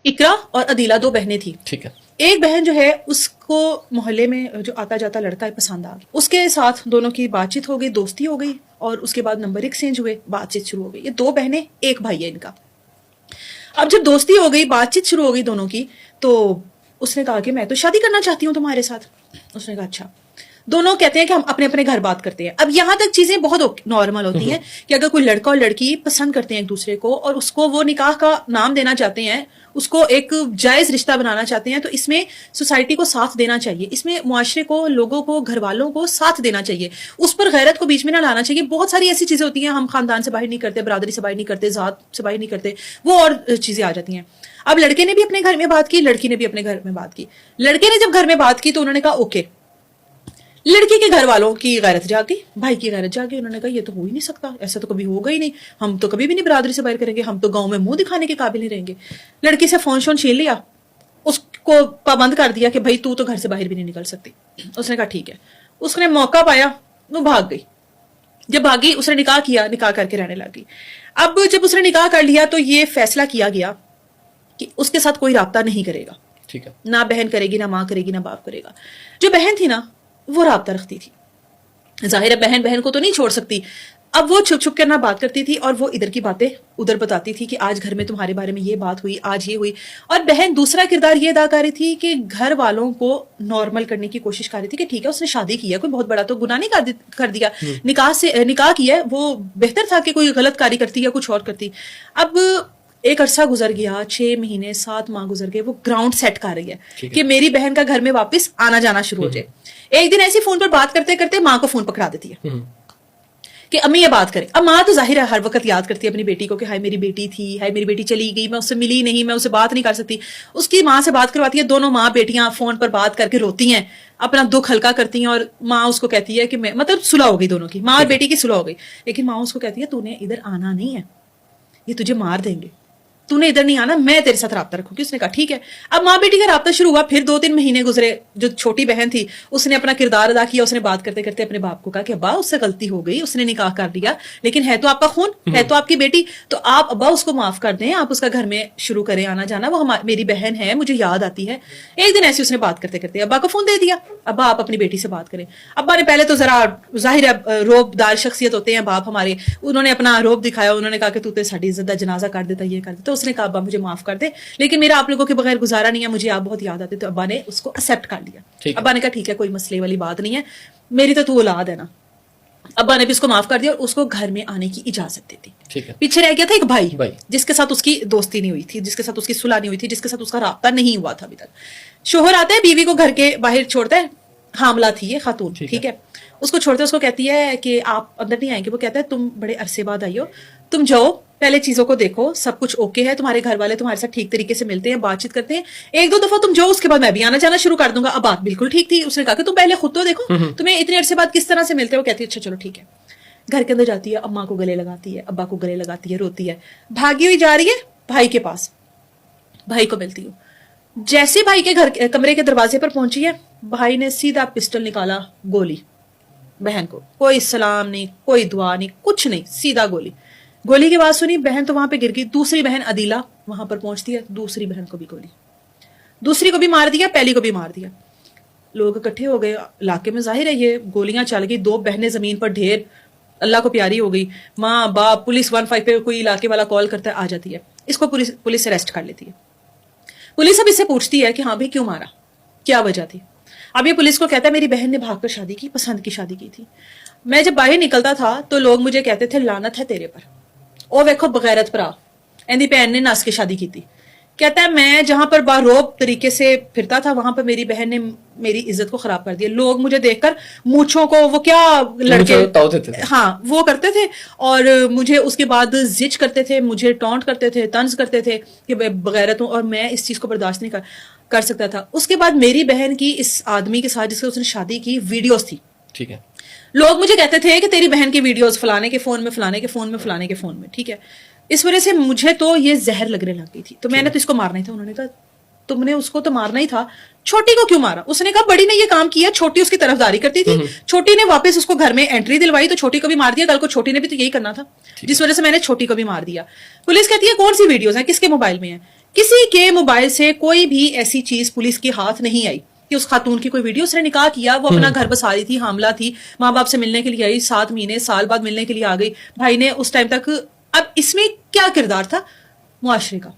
اقرا اور عدیلہ 2 بہنیں تھی. ٹھیک ہے. ایک بہن جو ہے اس کو محلے میں جو آتا جاتا لڑکا ہے پسند آ گیا, اس کے ساتھ دونوں کی بات چیت ہو گئی, دوستی ہو گئی, اور اس کے بعد نمبر ایکسچینج ہوئے, بات چیت شروع ہو گئی. یہ 2 بہنیں, ایک بھائی ہے ان کا. اب جب دوستی ہو گئی, بات چیت شروع ہو گئی دونوں کی, تو اس نے کہا کہ میں تو شادی کرنا چاہتی ہوں تمہارے ساتھ. اس نے کہا اچھا. دونوں کہتے ہیں کہ ہم اپنے اپنے گھر بات کرتے ہیں. اب یہاں تک چیزیں بہت نارمل ہوتی ہیں کہ اگر کوئی لڑکا اور لڑکی پسند کرتے ہیں ایک دوسرے کو, اور اس کو وہ نکاح کا نام دینا چاہتے ہیں, اس کو ایک جائز رشتہ بنانا چاہتے ہیں, تو اس میں سوسائٹی کو ساتھ دینا چاہیے, اس میں معاشرے کو, لوگوں کو, گھر والوں کو ساتھ دینا چاہیے, اس پر غیرت کو بیچ میں نہ لانا چاہیے. بہت ساری ایسی چیزیں ہوتی ہیں, ہم خاندان سے باہر نہیں کرتے, برادری سے باہر نہیں کرتے, ذات سے باہر نہیں کرتے, وہ اور چیزیں آ جاتی ہیں. اب لڑکے نے بھی اپنے گھر میں بات کی, لڑکی نے بھی اپنے گھر میں بات کی. لڑکے نے جب گھر میں بات کی تو انہوں نے کہا اوکے. لڑکی کے گھر والوں کی غیرت جاگی, بھائی کی غیرت جاگی. انہوں نے کہا یہ تو ہو ہی نہیں سکتا, ایسا تو کبھی ہوگا ہی نہیں, ہم تو کبھی بھی نہیں برادری سے باہر کریں گے, ہم تو گاؤں میں منہ دکھانے کے قابل نہیں رہیں گے. لڑکی سے فون شون چھین لیا, اس کو پابند کر دیا کہ بھائی تو گھر سے باہر بھی نہیں نکل سکتی. اس نے کہا ٹھیک ہے. اس نے موقع پایا, وہ بھاگ گئی. جب بھاگی, اس نے نکاح کیا, نکاح کر کے رہنے لگی. اب جب اس نے نکاح کر لیا تو یہ فیصلہ کیا گیا کہ اس کے ساتھ کوئی رابطہ نہیں کرے گا. ٹھیک ہے. نہ بہن کرے گی, نہ ماں کرے گی, نہ باپ کرے گا. جو بہن تھی نا, وہ رابطہ رکھتی تھی. ظاہر ہے بہن بہن کو تو نہیں چھوڑ سکتی. اب وہ چھپ چھپ کر نہ بات کرتی تھی, اور وہ ادھر کی باتیں ادھر بتاتی تھی کہ آج گھر میں تمہارے بارے میں یہ بات ہوئی, آج یہ ہوئی. اور بہن دوسرا کردار یہ ادا کر رہی تھی کہ گھر والوں کو نارمل کرنے کی کوشش کر رہی تھی کہ ٹھیک ہے اس نے شادی کی ہے, کوئی بہت بڑا تو گناہ نہیں کر دیا, نکاح کیا ہے, وہ بہتر تھا کہ کوئی غلط کاری کرتی یا کچھ اور کرتی. اب ایک عرصہ گزر گیا, 6 مہینے 7 ماہ گزر گئے, وہ گراؤنڈ سیٹ کر رہی ہے کہ میری بہن کا گھر میں واپس آنا جانا شروع ہو جائے. ایک دن ایسی فون پر بات کرتے کرتے ماں کو فون پکڑا دیتی ہے کہ امی یہ بات کرے. اب ماں تو ظاہر ہے ہر وقت یاد کرتی ہے اپنی بیٹی کو کہ ہائے میری بیٹی تھی, ہائے میری بیٹی چلی گئی, میں اس سے ملی نہیں, میں اس سے بات نہیں کر سکتی. اس کی ماں سے بات کرواتی ہے, دونوں ماں بیٹیاں فون پر بات کر کے روتی ہیں, اپنا دکھ ہلکا کرتی ہیں, اور ماں اس کو کہتی ہے کہ میں, مطلب صلح ہو گئی دونوں کی, ماں اور بیٹی کی صلح ہو گئی. لیکن ماں اس کو کہتی ہے تو نے ادھر آنا نہیں ہے, یہ تجھے مار دیں گے, تو نے ادھر نہیں آنا, میں تیرے ساتھ رابطہ رکھوں گی. اس نے کہا ٹھیک ہے. اب ماں بیٹی کا رابطہ شروع ہوا, پھر 2-3 مہینے گزرے. جو چھوٹی بہن تھی اس نے اپنا کردار ادا کیا, اس نے بات کرتے کرتے اپنے باپ کو کہا کہ ابا اس سے غلطی ہو گئی, اس نے نکاح کر لیا, لیکن ہے تو آپ کا خون, ہے تو آپ کی بیٹی, تو آپ ابا اس کو معاف کر دیں, آپ اس کا گھر میں شروع کریں آنا جانا, وہ میری بہن ہے, مجھے یاد آتی ہے. ایک دن ایسی اس نے بات کرتے کرتے ابا کو فون دے دیا, ابا آپ اپنی بیٹی سے بات کریں. ابا نے پہلے تو ذرا ظاہر روب دار شخصیت ہوتے ہیں باپ ہمارے, انہوں نے اپنا روب دکھایا, انہوں نے کہا کہ تو ساڈی عزت دا جنازہ کر دیتا, یہ کر دیتا. اس نے کہا ابا مجھے معاف کر دے, لیکن میرا آپ لوگوں کے بغیر گزارا نہیں ہے, مجھے آپ بہت یاد آتے. تو ابا نے اس کو ایکسپٹ کر لیا. ابا نے کہا ٹھیک ہے کوئی مسئلے والی بات نہیں ہے, میری تو اولاد ہے نا. ابا نے بھی اس کو معاف کر دیا اور اس کو گھر میں آنے کی اجازت دے دی. پیچھے رہ گیا تھا ایک بھائی جس کے ساتھ اس کی دوستی نہیں ہوئی تھی, جس کے ساتھ اس کی صلح نہیں ہوئی تھی, جس کے ساتھ اس کا رابطہ نہیں ہوا تھا ابھی تک. شوہر آتا ہے, بیوی کو گھر کے باہر چھوڑتا ہے, حاملہ تھی یہ خاتون, ٹھیک ہے, اس کو چھوڑتے اس کو کہتی ہے کہ آپ اندر نہیں آئیں گے. وہ کہتا ہے تم بڑے عرصے بعد آئی ہو, تم جاؤ پہلے چیزوں کو دیکھو, سب کچھ اوکے ہے, تمہارے گھر والے تمہارے ساتھ ٹھیک طریقے سے ملتے ہیں, بات چیت کرتے ہیں, 1-2 دفعہ تم جاؤ, اس کے بعد میں بھی آنا جانا شروع کر دوں گا. اب بات بالکل ٹھیک تھی. اس نے کہا کہ تم پہلے خود تو دیکھو, تمہیں اتنے عرصے بعد کس طرح سے ملتے ہو. کہتی ہے اچھا چلو ٹھیک ہے. گھر کے اندر جاتی ہے, اماں کو گلے لگاتی ہے, ابا کو گلے لگاتی ہے, روتی ہے, بھاگی ہوئی جا رہی ہے بھائی کے پاس, بھائی کو ملتی ہوں. جیسے بھائی کے گھر کمرے کے دروازے پر پہنچی ہے, بھائی نے سیدھا پسٹل نکالا, گولی بہن کو, کوئی سلام نہیں, کوئی دعا نہیں, کچھ نہیں, سیدھا گولی. گولی کی آواز سنی, بہن تو وہاں پہ گر گئی. دوسری بہن عدیلہ وہاں پر پہنچتی ہے, دوسری بہن کو بھی گولی, دوسری کو بھی مار دیا, پہلی کو بھی مار دیا. لوگ اکٹھے ہو گئے علاقے میں, ظاہر ہے یہ گولیاں چل گئی, 2 بہنیں زمین پر ڈھیر, اللہ کو پیاری ہو گئی. ماں باپ, پولیس 15 پہ کوئی علاقے والا کال کرتا ہے, آ جاتی ہے. اس کو پولیس اریسٹ کر لیتی ہے. پولیس اب اس سے پوچھتی ہے کہ ہاں بھائی کیوں مارا, کیا وجہ تھی. اب یہ پولیس کو کہتا ہے میری بہن نے بھاگ کر شادی کی, پسند کی شادی کی تھی, میں جب باہر نکلتا تھا تو لوگ مجھے کہتے تھے لعنت ہے تیرے پر, او ویکھو بغیرت پرا, ایندی بہن نے نس کے شادی کی تھی. کہتا ہے میں جہاں پر باروب طریقے سے پھرتا تھا وہاں پر میری بہن نے میری عزت کو خراب کر دیا. لوگ مجھے دیکھ کر مونچھوں کو, وہ کیا لڑکے ہاں وہ کرتے تھے, اور مجھے اس کے بعد زج کرتے تھے, مجھے ٹونٹ کرتے تھے, طنز کرتے تھے کہ بغیرت ہوں, اور میں اس چیز کو برداشت نہیں کر سکتا تھا. اس کے بعد میری بہن کی اس آدمی کے ساتھ جس سے اس نے شادی کی ویڈیوز تھی, ٹھیک ہے, لوگ مجھے کہتے تھے کہ تیری بہن کی ویڈیوز فلانے کے فون میں, فلانے کے فون میں, فلانے کے فون میں, ٹھیک ہے. اس وجہ سے مجھے تو یہ زہر لگنے لگ گئی تھی. تو میں نے تو اس کو مارنا ہی تھا. انہوں نے کہا تم نے اس کو تو مارنا ہی تھا, چھوٹی کو کیوں مارا. اس نے کہا بڑی نے یہ کام کیا, چھوٹی اس کی طرفداری کرتی تھی, چھوٹی نے واپس اس کو گھر میں انٹری دلوائی تو چھوٹی کو بھی مار دیا. کل کو چھوٹی نے بھی تو یہی کرنا تھا, جس وجہ سے میں نے چھوٹی کو بھی مار دیا. پولیس کہتی ہے کون سی ویڈیوز ہیں, کس کے موبائل میں ہیں. کسی کے موبائل سے کوئی بھی ایسی چیز پولیس کے ہاتھ نہیں آئی کہ اس خاتون کی کوئی ویڈیو، اس نے نکاح کیا، وہ اپنا گھر بسا رہی تھی، حاملہ تھی، ماں باپ سے ملنے کے لیے آئی، 7 مہینے سال بعد ملنے کے لیے آ گئی، بھائی نے اس ٹائم تک. اب اس میں کیا کردار تھا معاشرے کا؟